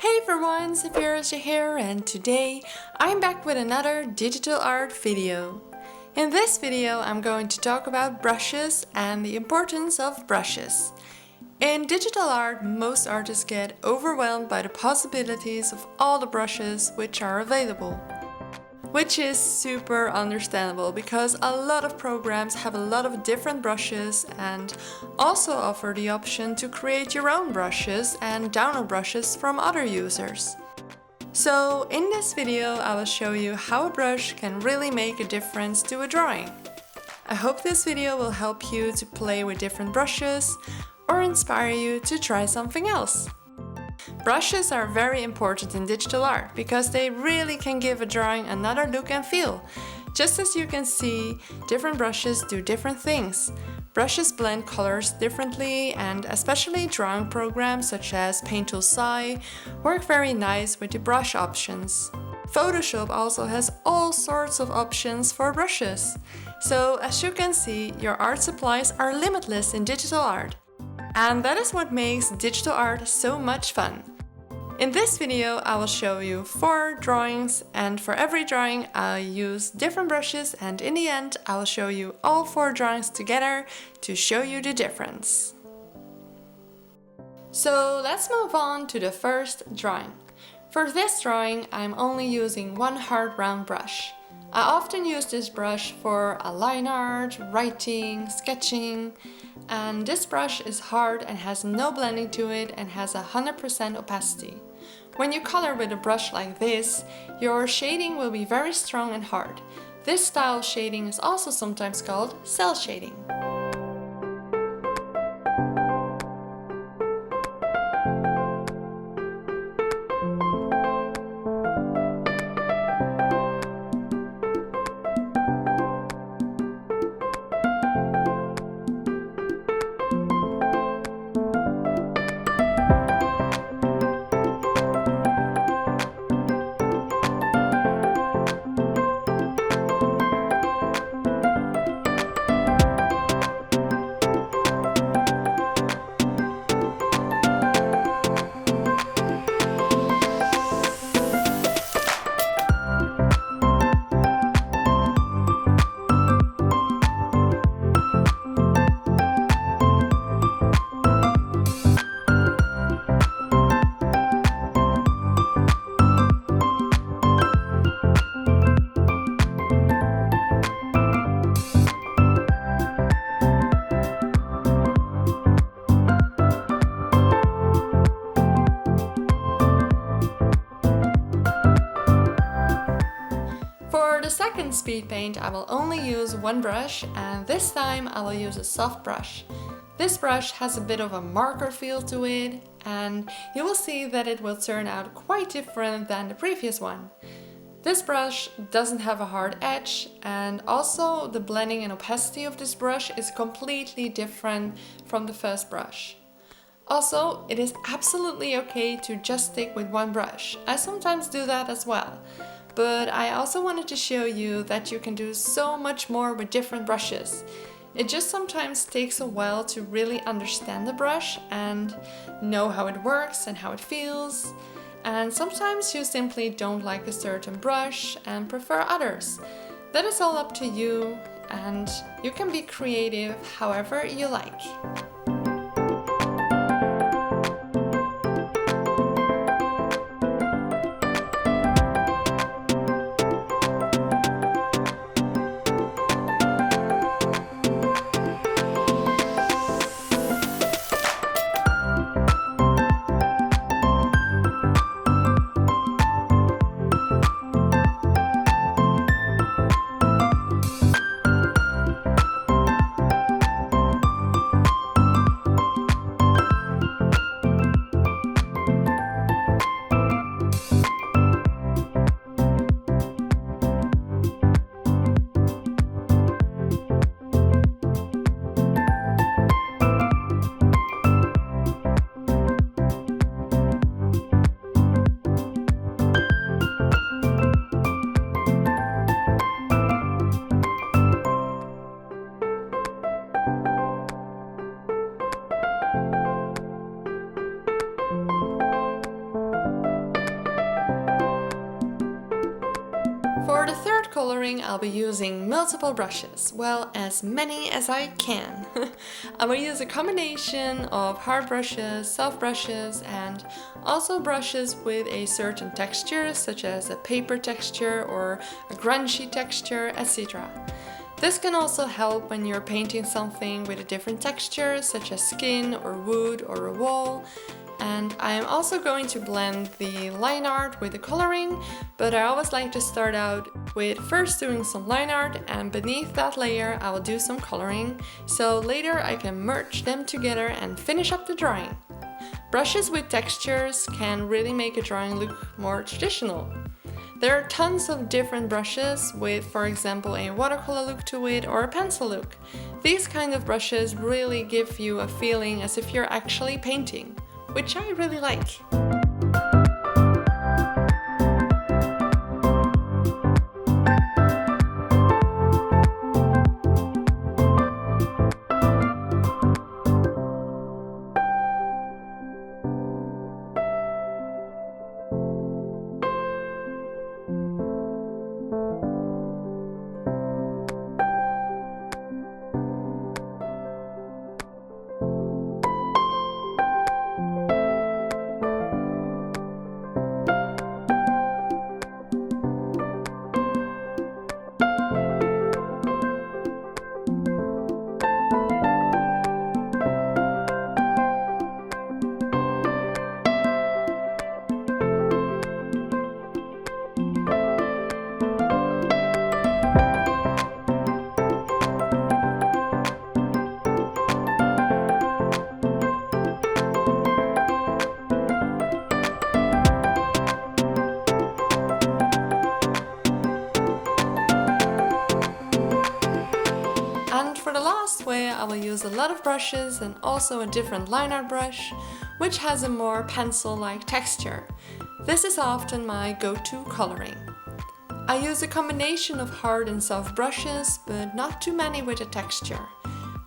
Hey everyone, Saviroosje here, and today I'm back with another digital art video. In this video I'm going to talk about brushes and the importance of brushes. In digital art, most artists get overwhelmed by the possibilities of all the brushes which are available. Which is super understandable because a lot of programs have a lot of different brushes and also offer the option to create your own brushes and download brushes from other users. So in this video I will show you how a brush can really make a difference to a drawing. I hope this video will help you to play with different brushes or inspire you to try something else. Brushes are very important in digital art because they really can give a drawing another look and feel. Just as you can see, different brushes do different things. Brushes blend colors differently, and especially drawing programs such as Paint Tool SAI work very nice with the brush options. Photoshop also has all sorts of options for brushes. So as you can see, your art supplies are limitless in digital art. And that is what makes digital art so much fun. In this video I will show you 4 drawings, and for every drawing I'll use different brushes, and in the end I will show you all 4 drawings together to show you the difference. So let's move on to the first drawing. For this drawing I'm only using one hard round brush. I often use this brush for a line art, writing, sketching, and this brush is hard and has no blending to it and has 100% opacity. When you color with a brush like this, your shading will be very strong and hard. This style of shading is also sometimes called cel shading. For the second speed paint I will only use one brush, and this time I will use a soft brush. This brush has a bit of a marker feel to it, and you will see that it will turn out quite different than the previous one. This brush doesn't have a hard edge, and also the blending and opacity of this brush is completely different from the first brush. Also, it is absolutely okay to just stick with one brush. I sometimes do that as well. But I also wanted to show you that you can do so much more with different brushes. It just sometimes takes a while to really understand the brush and know how it works and how it feels. And sometimes you simply don't like a certain brush and prefer others. That is all up to you, and you can be creative however you like. For the third coloring, I'll be using multiple brushes, well, as many as I can. I will use a combination of hard brushes, soft brushes, and also brushes with a certain texture, such as a paper texture or a grungy texture, etc. This can also help when you're painting something with a different texture, such as skin or wood or a wall. And I am also going to blend the line art with the coloring, but I always like to start out with first doing some line art, and beneath that layer I will do some coloring, so later I can merge them together and finish up the drawing. Brushes with textures can really make a drawing look more traditional. There are tons of different brushes with, for example, a watercolor look to it or a pencil look. These kind of brushes really give you a feeling as if you're actually painting, which I really like. For the last way, I will use a lot of brushes and also a different line art brush, which has a more pencil-like texture. This is often my go-to coloring. I use a combination of hard and soft brushes, but not too many with a texture.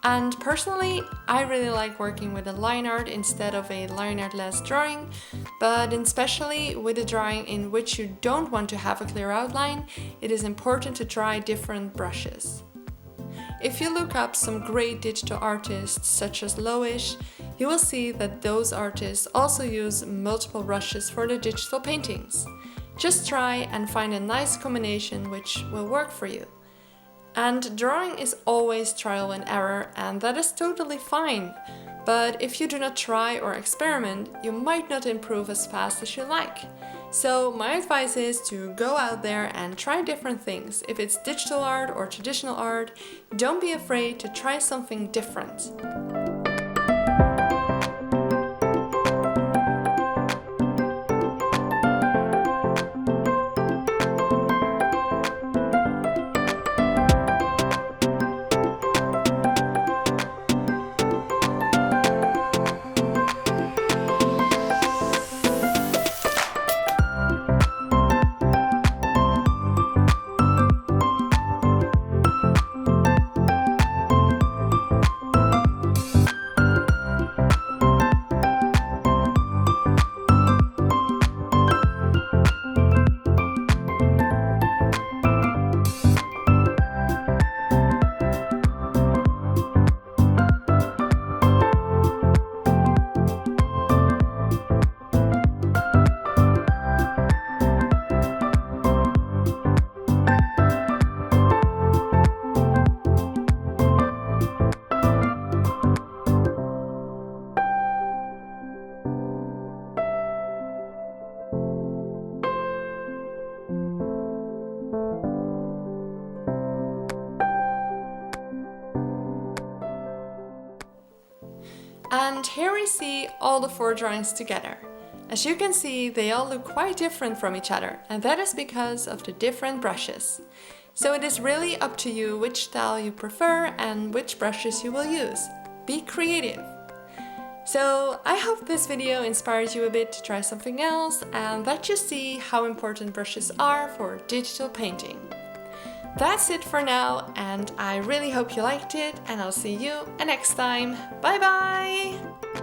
And personally, I really like working with a line art instead of a line art-less drawing, but especially with a drawing in which you don't want to have a clear outline, it is important to try different brushes. If you look up some great digital artists such as Loish, you will see that those artists also use multiple brushes for their digital paintings. Just try and find a nice combination which will work for you. And drawing is always trial and error, and that is totally fine. But if you do not try or experiment, you might not improve as fast as you like. So my advice is to go out there and try different things. If it's digital art or traditional art, don't be afraid to try something different. And here we see all the 4 drawings together. As you can see, they all look quite different from each other, and that is because of the different brushes. So it is really up to you which style you prefer and which brushes you will use. Be creative! So I hope this video inspires you a bit to try something else and that you see how important brushes are for digital painting. That's it for now, and I really hope you liked it, and I'll see you next time. Bye bye!